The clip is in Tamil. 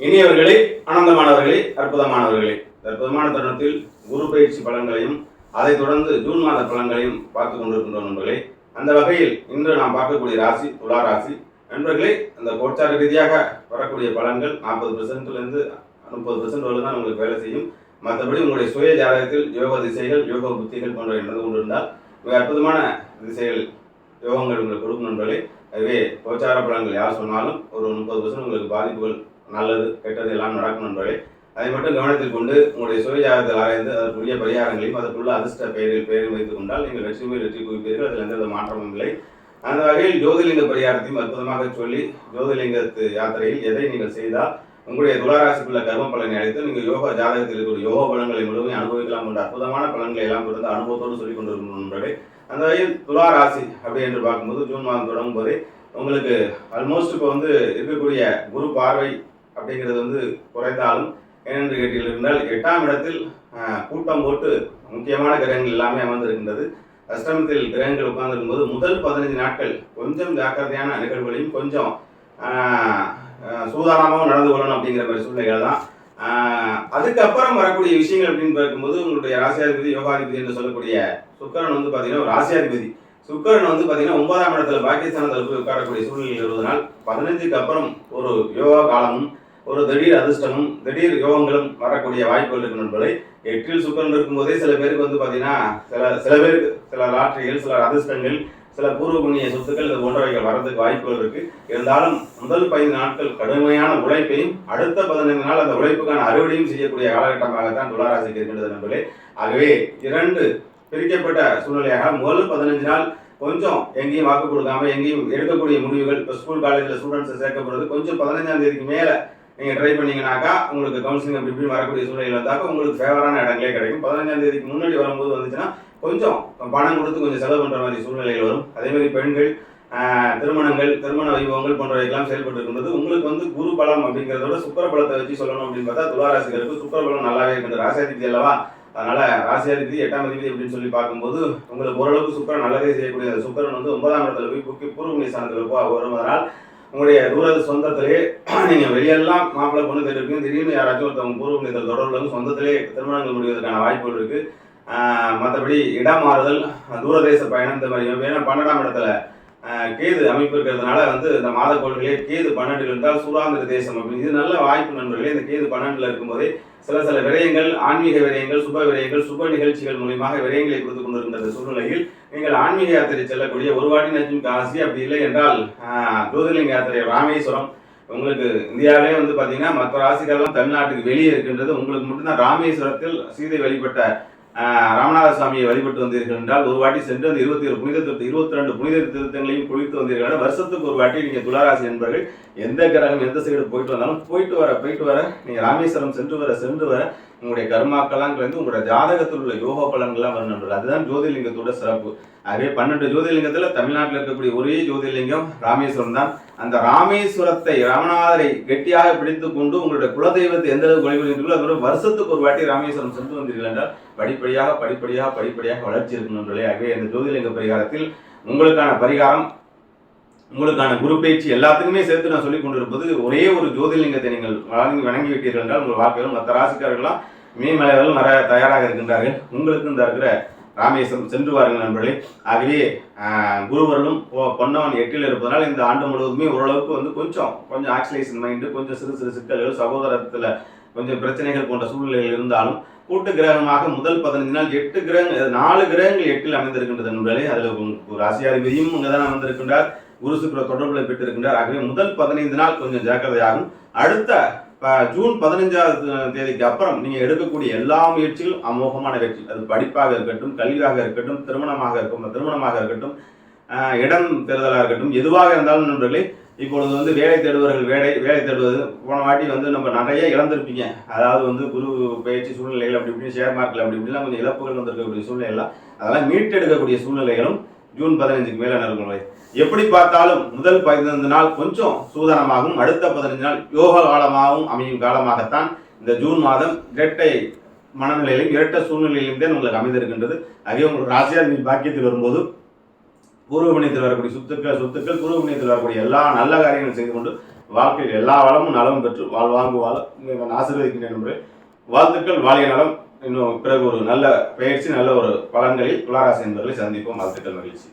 இனியவர்களே, ஆனந்தமானவர்களே, அற்புதமானவர்களே, அற்புதமான தருணத்தில் குரு பயிற்சி பலன்களையும் அதைத் தொடர்ந்து ஜூன் மாத பலன்களையும் பார்த்துக் கொண்டிருக்கின்றோம் நண்பர்களே. அந்த வகையில் இன்று நாம் பார்க்கக்கூடிய ராசி துலா ராசி நண்பர்களே. அந்த கோச்சார ரீதியாக வரக்கூடிய பலன்கள் 40%லிருந்து 30% வரை தான் உங்களுக்கு வேலை செய்யும். மற்றபடி உங்களுடைய சுய ஜாதகத்தில் யோக திசைகள், யோக புத்திகள் போன்றவை நடந்து கொண்டிருந்தால் மிக அற்புதமான திசைகள் யோகங்கள் உங்களுக்கு கொடுக்கும் நண்பர்களே. அதுவே கோச்சார பலன்கள் யார் சொன்னாலும் ஒரு 30% உங்களுக்கு பாதிப்புகள் நல்லது கெட்டது எல்லாம் நடக்கும் நண்பர்களே. அதை மட்டும் கவனத்தில் கொண்டு உங்களுடைய சுய ஜாதகத்தில் ஆராய்ந்து அதற்குரிய பரிகாரங்களையும் அதற்குள்ள அதிர்ஷ்ட பெயரையும் வைத்துக் கொண்டால் நீங்கள் வெற்றி குவிப்பீர்கள். அதில் எந்தவித மாற்றமும் இல்லை. அந்த வகையில் ஜோதிலிங்க பரிகாரத்தையும் அற்புதமாக சொல்லி ஜோதிலிங்க யாத்திரையில் எதை நீங்கள் செய்தால் உங்களுடைய துளாராசிக்குள்ள கர்ம பலனை அழைத்து நீங்கள் யோகா ஜாதகத்தில் இருக்கக்கூடிய யோக பலன்களை முழுமையும் அனுபவிக்கலாம் என்ற அற்புதமான பலன்களை எல்லாம் கொடுத்து அனுபவத்தோடு சொல்லிக் கொண்டிருக்கும் நண்பர்களே. அந்த வகையில் துளாராசி அப்படி என்று பார்க்கும்போது ஜூன் மாதம் தொடங்கும் போதே உங்களுக்கு ஆல்மோஸ்ட் இப்போ இருக்கக்கூடிய குரு பார்வை அப்படிங்கிறது குறைந்தாலும் ஏனென்று கேட்டீர்கள் 8ஆம் இடத்தில் கூட்டம் போட்டு முக்கியமான கிரகங்கள் எல்லாமே அமர்ந்திருக்கின்றது. அஷ்டமத்தில் கிரகங்கள் உட்கார்ந்திருக்கும் போது முதல் 15 நாட்கள் கொஞ்சம் ஜாக்கிரதையான நிகழ்வுகளையும் கொஞ்சம் சூதானமாகவும் நடந்து கொள்ளணும் அப்படிங்கிற மாதிரி சூழ்நிலைகள் தான். அதுக்கப்புறம் வரக்கூடிய விஷயங்கள் அப்படின்னு பார்க்கும்போது உங்களுடைய ராசியாதிபதி யோகாதிபதி என்று சொல்லக்கூடிய சுக்கிரன் பார்த்தீங்கன்னா ஒரு ராசியாதிபதி சுக்கிரன் பார்த்தீங்கன்னா 9ஆம் இடத்துல பாக்கியஸ்தானத்தில் போய் உட்காரக்கூடிய சூழ்நிலை வருவதனால் 15க்கு அப்புறம் ஒரு யோகா காலமும் ஒரு திடீர் அதிர்ஷ்டமும் திடீர் யோகங்களும் வரக்கூடிய வாய்ப்புகள் இருக்கு நண்பர்களே. 8ல் சுக்கிரன் இருக்கும்போதே சில பேருக்கு பார்த்தீங்கன்னா சில பேருக்கு சில லாட்டரிகள், சில அதிர்ஷ்டங்கள், சில பூர்வ புண்ணிய சொத்துக்கள் இது போன்றவைகள் வரதுக்கு வாய்ப்புகள் இருக்கு. இருந்தாலும் முதல் 15 நாட்கள் கடுமையான உழைப்பையும் அடுத்த 15 நாள் அந்த உழைப்புக்கான அறுவடையும் செய்யக்கூடிய காலகட்டமாகத்தான் துளாராசிக்கு இருக்கின்றது நண்பர்களே. ஆகவே 2 பிரிக்கப்பட்ட சூழ்நிலையாக முதல் 15 நாள் கொஞ்சம் எங்கேயும் வாக்கு கொடுக்காம எங்கேயும் எடுக்கக்கூடிய முடிவுகள். இப்போ ஸ்கூல் காலேஜில் ஸ்டூடெண்ட்ஸை சேர்க்கப்படுறது கொஞ்சம் 15ஆம் தேதிக்கு மேலே நீங்கள் ட்ரை பண்ணீங்கன்னாக்கா உங்களுக்கு கவுன்சிலிங் அப்படி இப்படி வரக்கூடிய சூழ்நிலையில் வந்தாக்கா உங்களுக்கு ஃபேவரான இடங்களே கிடைக்கும். 15ஆம் தேதிக்கு முன்னாடி வரும்போது வந்துச்சுன்னா கொஞ்சம் பணம் கொடுத்து கொஞ்சம் செலவு பண்ணுற மாதிரி சூழ்நிலைகள் வரும். அதேமாதிரி பெண்கள் திருமணங்கள், திருமண வைபவங்கள் போன்றவைக்கெல்லாம் செயல்பட்டு இருக்கின்றது. உங்களுக்கு குரு பலம் அப்படிங்கிறதோட சுக்கர பலத்தை வச்சு சொல்லணும் அப்படின்னு பார்த்தா துளாராசிகளுக்கு சுக்கர பலம் நல்லாவே இருக்கின்றது. ராசியாதிபதி அல்லவா, அதனால ராசியாதிபதி 8ஆம் அதிபதி அப்படின்னு சொல்லி பார்க்கும்போது உங்களுக்கு ஓரளவுக்கு சுக்கரன் நல்லதே செய்யக்கூடிய அந்த சுக்கரன் 9ஆம் இடத்துல போய் பூர்வ புண்ணிய ஸ்தானத்தில் வருவதனால் உங்களுடைய தூர சொந்தத்திலே நீங்கள் வெளியெல்லாம் மாப்பிள்ளை பொண்ணு தெரிவிக்கும். திடீர்னு யாராச்சும் ஒருத்தவங்க பூர்வ புண்ணியத்தில் தொடர்பு சொந்தத்திலே திருமணங்கள் முடிவதற்கான வாய்ப்புகள் இருக்கு. மற்றபடி இடம் மாறுதல், தூரதேச பயணம் இந்த மாதிரி. ஏன்னா 12ஆம் இடத்துல கேது அமைப்பு இருக்கிறதுனால இந்த மாத கோள்களே கேது 12 இருந்தால் சூராந்திர தேசம் அப்படின்னு இது நல்ல வாய்ப்பு நண்பர்களே. இந்த கேது 12 இருக்கும்போதே சில விரயங்கள், ஆன்மீக விரயங்கள், சுப விரயங்கள், சுப நிகழ்ச்சிகள் மூலியமாக விரயங்களை கொடுத்து கொண்டிருக்கின்ற சூழ்நிலையில் நீங்கள் ஆன்மீக யாத்திரை செல்லக்கூடிய ஒரு வாட்டி நச்சும் காசி, அப்படி இல்லை என்றால் ஜோதிலிங்க யாத்திரை ராமேஸ்வரம். உங்களுக்கு இந்தியாவிலே பார்த்தீங்கன்னா மற்ற ராசிகள்லாம் தமிழ்நாட்டுக்கு வெளியே இருக்கின்றது. உங்களுக்கு மட்டும்தான் ராமேஸ்வரத்தில் சீதை வழிபட்ட ராமநாத சுவாமியை வழிபட்டு வந்தீர்கள் என்றால் ஒரு வாட்டி சென்று அந்த 21 புனித 22 புனித திருத்தங்களையும் குளித்து வந்தீர்கள். வருஷத்துக்கு ஒரு வாட்டி நீங்கள் துளாராசி என்பர்கள் எந்த கிரகம் எந்த சைடு போயிட்டு வந்தாலும் போயிட்டு வர நீங்கள் ராமேஸ்வரம் சென்று வர உங்களுடைய கர்மாக்கெல்லாம் கலந்து உங்களுடைய ஜாதகத்தில் உள்ள யோக பலன்கள்லாம் வரணும். அதுதான் ஜோதிலிங்கத்தோட சிறப்பு. அதே 12 ஜோதிலிங்கத்தில் தமிழ்நாட்டில் இருக்கக்கூடிய ஒரே ஜோதிலிங்கம் ராமேஸ்வரம் தான். அந்த ராமேஸ்வரத்தை ராமநாதரை கெட்டியாக பிடித்து கொண்டு உங்களுடைய குலதெய்வத்தை எந்த அளவுக்கு வழிபடுகிறீர்களோ அதோட வருஷத்துக்கு ஒரு வாட்டி ராமேஸ்வரம் சென்று வந்தீர்கள் என்றால் படிப்படியாக வளர்ச்சி இருக்கணும். ஆகவே இந்த ஜோதிலிங்க பரிகாரத்தில் உங்களுக்கான பரிகாரம், உங்களுக்கான குரு பயிற்சி எல்லாத்துக்குமே சேர்த்து நான் சொல்லிக் கொண்டிருப்பது ஒரே ஒரு ஜோதிலிங்கத்தை நீங்கள் வணங்கி விட்டீர்கள் என்றால் உங்கள் வாழ்க்கையில் மற்ற ராசிக்காரர்களாம் மேமலைகளும் வர தயாராக இருக்கின்றார்கள். உங்களுக்கு இந்த இருக்கிற ராமேஸ்வரம் சென்று வாருங்கள் நண்பர்களே. ஆகவே குருவர்களும் பொன்னவன் 8ல் இருப்பதனால் இந்த ஆண்டு முழுவதுமே ஓரளவுக்கு கொஞ்சம் ஆக்சிலேஷன் மைண்டு, கொஞ்சம் சிறு சிக்கல்கள், சகோதரத்தில் கொஞ்சம் பிரச்சனைகள் போன்ற சூழ்நிலைகள் இருந்தாலும் கூட்டு கிரகமாக முதல் 15 நாள் 4 கிரகங்கள் 8ல் அமைந்திருக்கின்றது நண்பர்களே. அதில் ராசியாதிபதியும் இங்கே தான் அமர்ந்திருக்கின்றார். குரு சுக்கிர தொடர்பில் பெற்றிருக்கின்றார். ஆகவே முதல் 15 நாள் கொஞ்சம் ஜாக்கிரதையாகும். அடுத்த ஜூன் 15ஆம் தேதிக்கு அப்புறம் நீங்கள் எடுக்கக்கூடிய எல்லா முயற்சிகளும் அமோகமான வெற்றி. அது படிப்பாக இருக்கட்டும், கல்வியாக இருக்கட்டும், திருமணமாக இருக்கட்டும், இடம் தேர்தலாக இருக்கட்டும், எதுவாக இருந்தாலும் நண்பர்களே இப்பொழுது வேலை தேடுவர்கள் வேலை தேடுவது போன வாட்டி நம்ம நிறைய இழந்திருப்பீங்க. அதாவது குரு பயிற்சி சூழ்நிலைகள் அப்படி இப்படி ஷேர் மார்க்கெட் அப்படி இப்படிலாம் கொஞ்சம் இழப்புகள் வந்திருக்கக்கூடிய சூழ்நிலைலாம் அதெல்லாம் மீட்டெடுக்கக்கூடிய சூழ்நிலைகளும் ஜூன் 15க்கு மேலே நடக்கும். எப்படி பார்த்தாலும் முதல் 15 நாள் கொஞ்சம் சூதனமாகவும் அடுத்த 15 நாள் யோக காலமாகவும் அமையும் காலமாகத்தான் இந்த ஜூன் மாதம் இரட்டை மனநிலையிலும் இரட்டை சூழ்நிலையிலும் தான் உங்களுக்கு அமைந்திருக்கின்றது. அதே உங்களுக்கு ராசியாதிபதி பாக்கியத்தில் வரும்போது பூர்வ புண்ணியத்தில் வரக்கூடிய சொத்துக்கள் பூர்வ புண்ணியத்தில் வரக்கூடிய எல்லா நல்ல காரியங்களும் செய்து கொண்டு வாழ்க்கையில் எல்லா வளமும் நலமும் பெற்று வாழ்வாங்கு வாழ ஆசீர்வதிக்கின்ற நண்பர்களே. வாழ்த்துக்கள், வாழிய நலம். இன்னும் பிறகு ஒரு நல்ல பயிற்சி, நல்ல ஒரு பலன்களில் துளாராசி என்பவர்களை சந்திப்போம். வாழ்த்துக்கள், மகிழ்ச்சி.